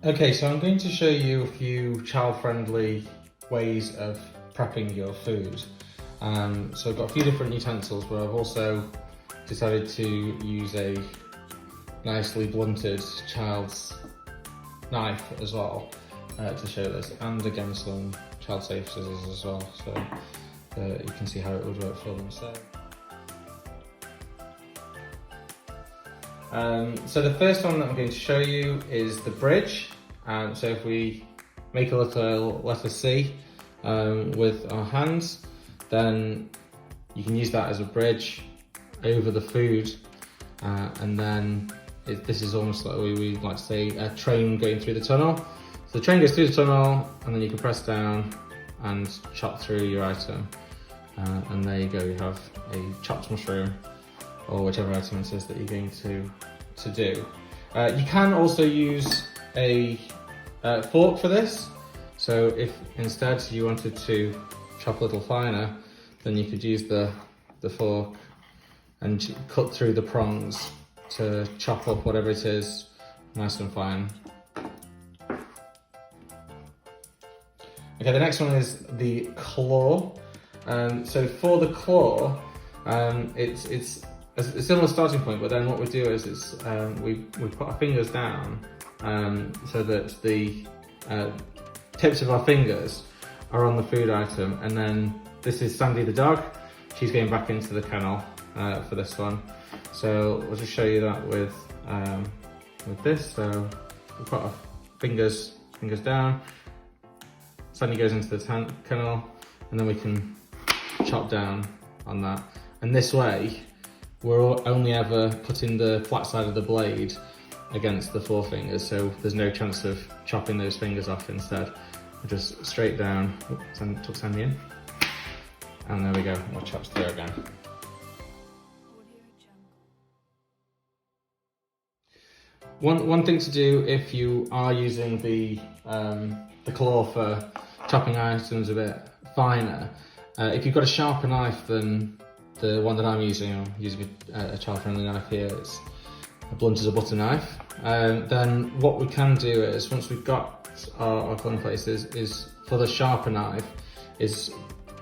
Okay, so I'm going to show you a few child-friendly ways of prepping your food. So I've got a few different utensils, but I've also decided to use a nicely blunted child's knife as well to show this, and again some child-safe scissors as well, so you can see how it would work for them. So the first one that I'm going to show you is the bridge. So if we make a little letter C with our hands, then you can use that as a bridge over the food, and then this is almost like we like to say a train going through the tunnel. So the train goes through the tunnel, and then you can press down and chop through your item, and there you go, you have a chopped mushroom, or whichever item it is that you're going to do. You can also use a fork for this, so if instead you wanted to chop a little finer, then you could use the fork and cut through the prongs to chop up whatever it is nice and fine. Okay, the next one is the claw. So for the claw, it's a similar starting point, but then what we do is we put our fingers down so that the tips of our fingers are on the food item, and then this is Sandy the dog. She's going back into the kennel for this one. So we'll just show you that with this. So we put our fingers down. Sandy goes into the kennel, and then we can chop down on that. And this way, we're only ever putting the flat side of the blade against the forefingers, so there's no chance of chopping those fingers off. Instead, we're just straight down. Oops, tuck Sandy in. And there we go, we'll chop through again. One thing to do if you are using the claw for chopping items a bit finer, if you've got a sharper knife than the one that I'm using a child-friendly knife here, it's blunt as a butter knife, then what we can do is, once we've got our corner places, is for the sharper knife, is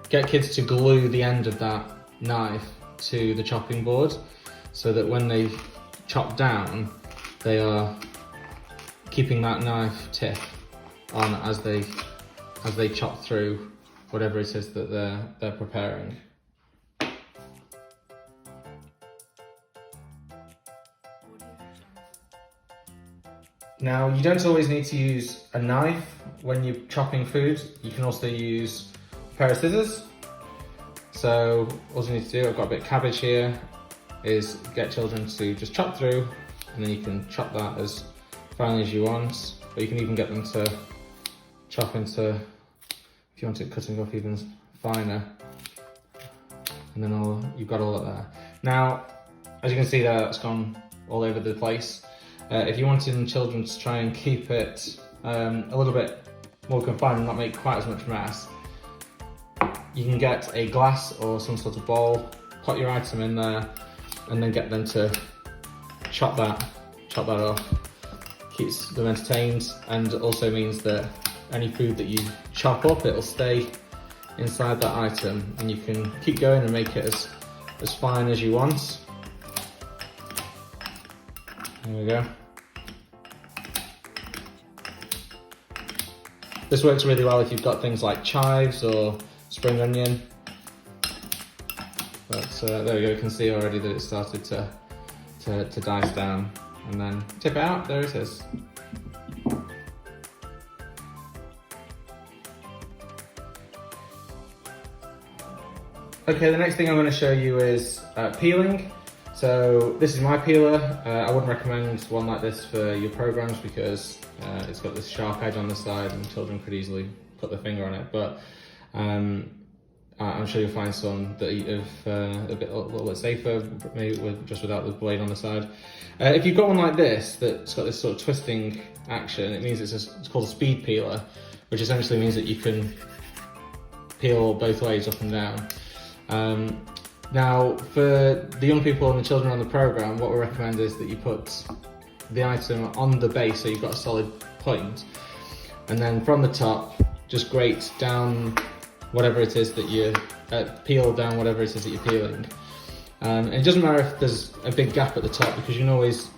get kids to glue the end of that knife to the chopping board, so that when they chop down, they are keeping that knife tip on as they chop through whatever it is that they're preparing. Now, you don't always need to use a knife when you're chopping food. You can also use a pair of scissors. So all you need to do, I've got a bit of cabbage here, is get children to just chop through, and then you can chop that as finely as you want, but you can even get them to chop into, if you want it cutting off even finer, and then you've got all of that. Now, as you can see there, that's gone all over the place. If you wanted children to try and keep it a little bit more confined and not make quite as much mess, you can get a glass or some sort of bowl, put your item in there, and then get them to chop that off. Keeps them entertained, and also means that any food that you chop up, it'll stay inside that item, and you can keep going and make it as fine as you want. There we go. This works really well if you've got things like chives or spring onion. But there we go, you can see already that it started to dice down, and then tip it out, there it is. Okay, the next thing I'm going to show you is peeling. So this is my peeler. I wouldn't recommend one like this for your programs because it's got this sharp edge on the side and children could easily put their finger on it, but I'm sure you'll find some that are a little bit safer, maybe just without the blade on the side. If you've got one like this that's got this sort of twisting action, it means it's called a speed peeler, which essentially means that you can peel both ways, up and down. Now, for the young people and the children on the programme, what we recommend is that you put the item on the base so you've got a solid point. And then from the top, just grate down whatever it is that you peel down whatever it is that you're peeling. And it doesn't matter if there's a big gap at the top, because you can always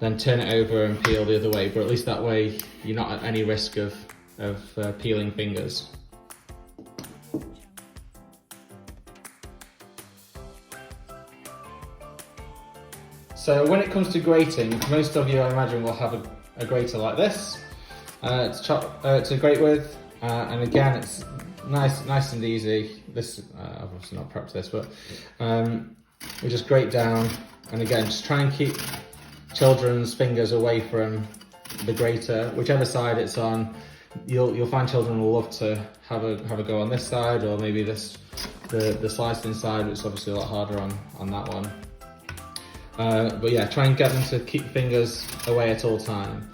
then turn it over and peel the other way, but at least that way you're not at any risk of peeling fingers. So when it comes to grating, most of you, I imagine, will have a grater like this to grate with, and again, it's nice and easy. This I've obviously not prepped this, but we just grate down, and again, just try and keep children's fingers away from the grater, whichever side it's on. You'll find children will love to have a go on this side, or maybe the slicing side, which is obviously a lot harder on that one. But yeah, try and get them to keep fingers away at all time.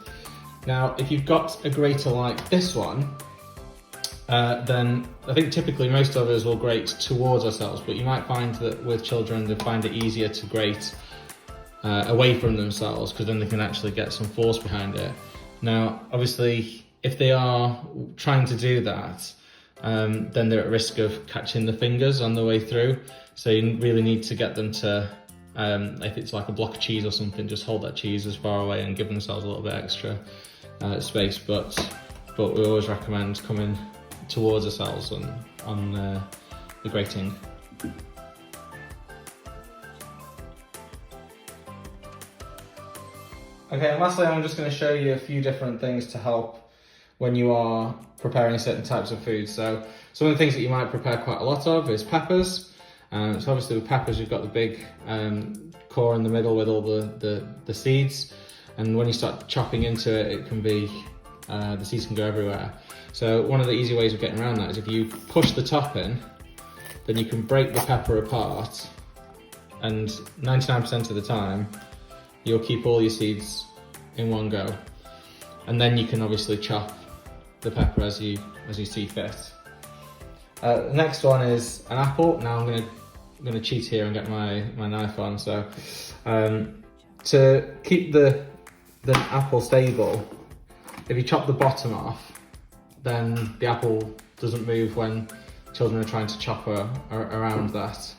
Now, if you've got a grater like this one, then I think typically most of us will grate towards ourselves, but you might find that with children they find it easier to grate away from themselves, because then they can actually get some force behind it. Now, obviously, if they are trying to do that, then they're at risk of catching the fingers on the way through. So you really need to get them to, if it's like a block of cheese or something, just hold that cheese as far away and give themselves a little bit extra space. But we always recommend coming towards ourselves on the grating. Okay, and lastly, I'm just going to show you a few different things to help when you are preparing certain types of food. So some of the things that you might prepare quite a lot of is peppers. So obviously with peppers, you've got the big core in the middle with all the seeds. And when you start chopping into it, it can be, the seeds can go everywhere. So one of the easy ways of getting around that is if you push the top in, then you can break the pepper apart, and 99% of the time, you'll keep all your seeds in one go. And then you can obviously chop the pepper as you see fit. The next one is an apple. Now I'm gonna cheat here and get my knife on. So to keep the apple stable, if you chop the bottom off, then the apple doesn't move when children are trying to chop around that.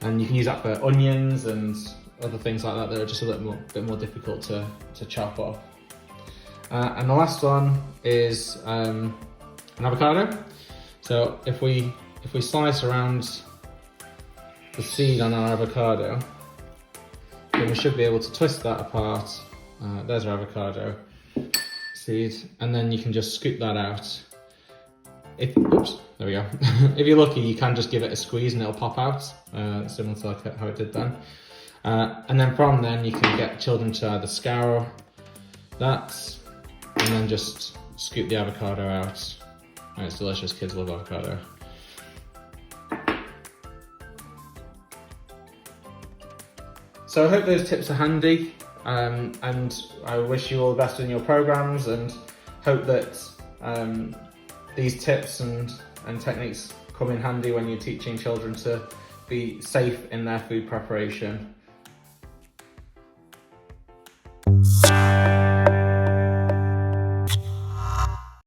And you can use that for onions and other things like that are just a little bit more difficult to chop off. And the last one is an avocado. So if we slice around the seed on our avocado, then we should be able to twist that apart. There's our avocado seed, and then you can just scoop that out. Oops, there we go. If you're lucky, you can just give it a squeeze and it'll pop out, similar to like how it did then. And then from then you can get children to either scour that and then just scoop the avocado out. And it's delicious, kids love avocado. So I hope those tips are handy, and I wish you all the best in your programs, and hope that these tips and techniques come in handy when you're teaching children to be safe in their food preparation.